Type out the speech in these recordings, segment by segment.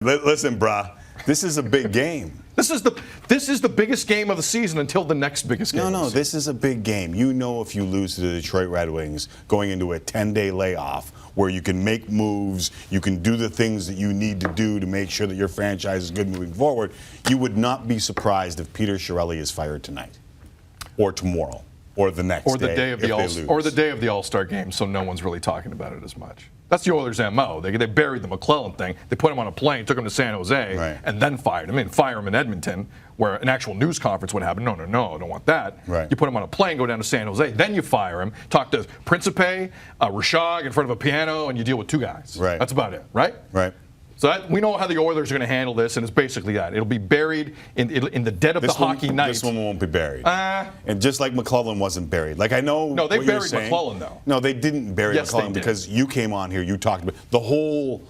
Listen, brah, this is a big game. This is the biggest game of the season until the next biggest game. No, this is a big game. You know, if you lose to the Detroit Red Wings going into a 10-day layoff where you can make moves, you can do the things that you need to do to make sure that your franchise is good moving forward, you would not be surprised if Peter Chiarelli is fired tonight or tomorrow or the next day, or the day of the All-Star game, so no one's really talking about it as much. That's the Oilers' MO. They buried the McClellan thing. They put him on a plane, took him to San Jose, right, and then fired him. Fire him in Edmonton, where an actual news conference would happen. No, I don't want that. Right. You put him on a plane, go down to San Jose, then you fire him, talk to Principe, Rashog in front of a piano, and you deal with two guys. Right. That's about it, right? Right. So we know how the Oilers are going to handle this, and it's basically that. It'll be buried in the dead of the hockey night. This one won't be buried. And just like McClellan wasn't buried. Like, I know. No, they what you're buried saying. McClellan, though. No, they didn't bury McClellan because you came on here, you talked about the whole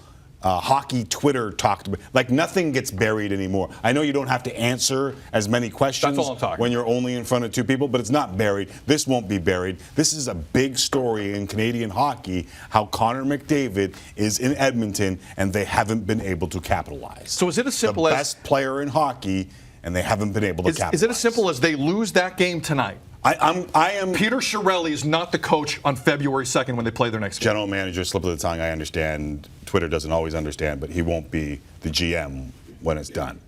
hockey Twitter talked about. Like, nothing gets buried anymore. I know you don't have to answer as many questions when you're only in front of two people, but it's not buried. This won't be buried. This is a big story in Canadian hockey, how Connor McDavid is in Edmonton and they haven't been able to capitalize. So is it as simple as... the best player in hockey, and they haven't been able to capitalize. Is it as simple as they lose that game tonight? I am. Peter Chiarelli is not the coach on February 2nd when they play their next game. General manager, slip of the tongue, I understand. Twitter doesn't always understand, but he won't be the GM when it's done.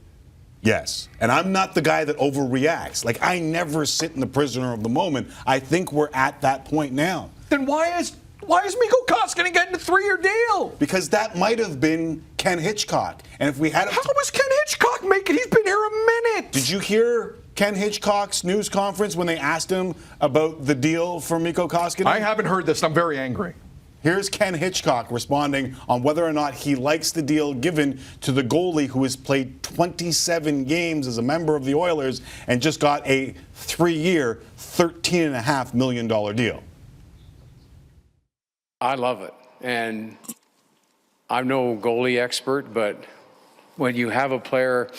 Yes. And I'm not the guy that overreacts. Like, I never sit in the prisoner of the moment. I think we're at that point now. Then why is Mikko Koskinen getting a 3-year deal? Because that might have been Ken Hitchcock. And if we had How was Ken Hitchcock making? He's been here a minute. Did you hear Ken Hitchcock's news conference when they asked him about the deal for Mikko Koskinen? I haven't heard this. I'm very angry. Here's Ken Hitchcock responding on whether or not he likes the deal given to the goalie who has played 27 games as a member of the Oilers and just got a 3-year, $13.5 million deal. I love it. And I'm no goalie expert, but when you have a player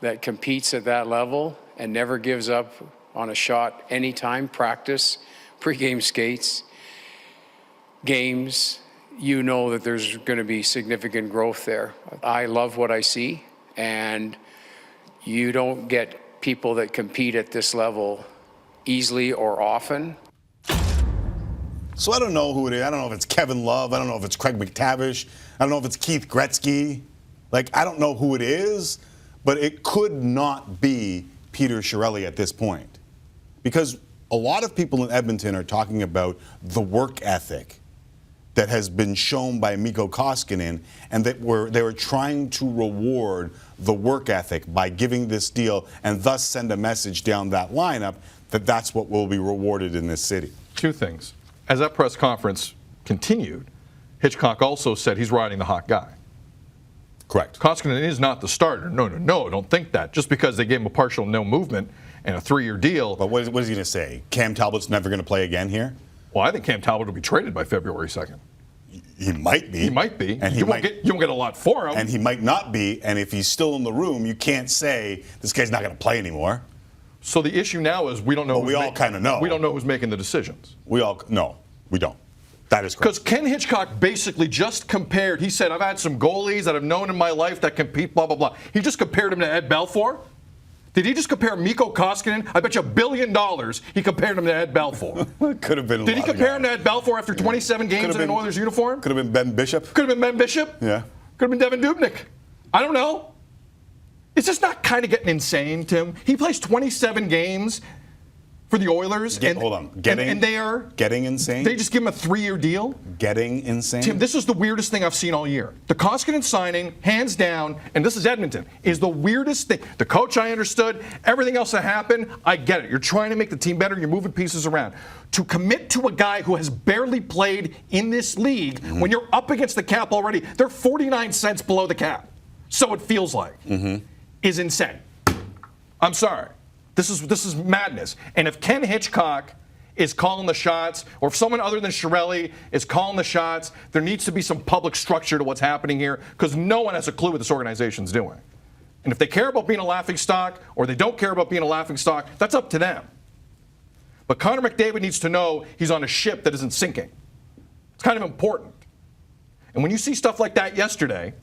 that competes at that level and never gives up on a shot anytime, practice, pregame skates, games, you know that there's going to be significant growth there. I love what I see, and you don't get people that compete at this level easily or often. So I don't know who it is. I don't know if it's Kevin Love. I don't know if it's Craig McTavish. I don't know if it's Keith Gretzky. Like, I don't know who it is, but it could not be Peter Chiarelli at this point. Because a lot of people in Edmonton are talking about the work ethic that has been shown by Mikko Koskinen, and that they were trying to reward the work ethic by giving this deal and thus send a message down that lineup that that's what will be rewarded in this city. Two things. As that press conference continued, Hitchcock also said he's riding the hot guy. Correct. Koskinen is not the starter. No, don't think that. Just because they gave him a partial no movement and a 3-year deal. But what is he going to say? Cam Talbot's never going to play again here? Well, I think Cam Talbot will be traded by February 2nd. He might be. He might be. And you won't get a lot for him. And he might not be. And if he's still in the room, you can't say this guy's not going to play anymore. So the issue now is we don't know. But we all kind of know. We don't know who's making the decisions. We don't. That is correct. Because Ken Hitchcock basically just compared. He said, "I've had some goalies that I've known in my life that compete." Blah blah blah. He just compared him to Ed Belfour. Did he just compare Mikko Koskinen? I bet you $1 billion he compared him to Ed Belfour. Could have been. Did he compare him to Ed Belfour after 27 games in an Oilers uniform? Could have been Ben Bishop. Could have been Ben Bishop. Yeah. Could have been Devin Dubnyk. I don't know. It's just not kind of getting insane, Tim. He plays 27 games for the Oilers. Hold on. And they are getting insane? They just give him a 3-year deal? Getting insane? Tim, this is the weirdest thing I've seen all year. The Koskinen signing, hands down, and this is Edmonton, is the weirdest thing. The coach, I understood. Everything else that happened, I get it. You're trying to make the team better. You're moving pieces around. To commit to a guy who has barely played in this league, when you're up against the cap already, they're 49 cents below the cap. So it feels like. Is insane. I'm sorry. This is madness. And if Ken Hitchcock is calling the shots, or if someone other than Chiarelli is calling the shots, there needs to be some public structure to what's happening here, because no one has a clue what this organization's doing. And if they care about being a laughingstock, or they don't care about being a laughingstock, that's up to them. But Connor McDavid needs to know he's on a ship that isn't sinking. It's kind of important. And when you see stuff like that yesterday,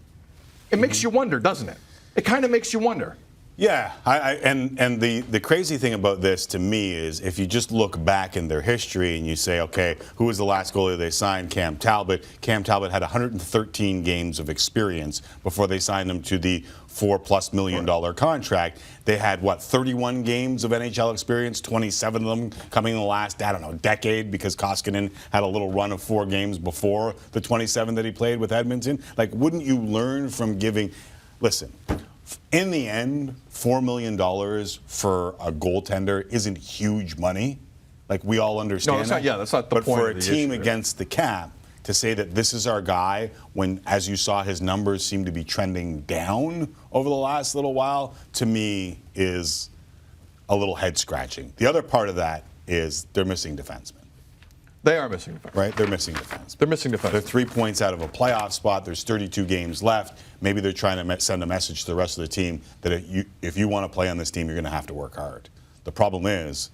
It makes you wonder, doesn't it? It kind of makes you wonder. Yeah, and the crazy thing about this to me is if you just look back in their history and you say, okay, who was the last goalie they signed? Cam Talbot. Cam Talbot had 113 games of experience before they signed him to the $4+ million contract. They had, 31 games of NHL experience, 27 of them coming in the last, decade, because Koskinen had a little run of 4 games before the 27 that he played with Edmonton. Like, wouldn't you learn from giving, listen, in the end, $4 million for a goaltender isn't huge money. Like, we all understand No, that's not, yeah, that's not the but point for of a the team issue. against the cap, to say that this is our guy when, as you saw, his numbers seem to be trending down over the last little while, to me is a little head-scratching. The other part of that is they're missing defensemen. They are missing defense. Right? They're missing defense. They're missing defense. They're 3 points out of a playoff spot. There's 32 games left. Maybe they're trying to send a message to the rest of the team that if you want to play on this team, you're going to have to work hard. The problem is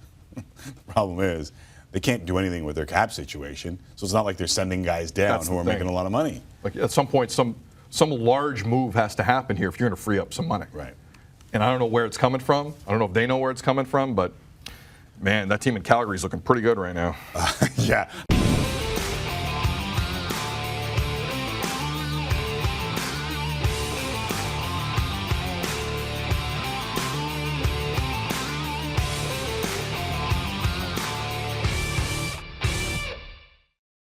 they can't do anything with their cap situation. So it's not like they're sending guys down That's who the are thing. making a lot of money. Like, at some point, some large move has to happen here if you're going to free up some money. Right. And I don't know where it's coming from. I don't know if they know where it's coming from, but man, that team in Calgary is looking pretty good right now. Yeah.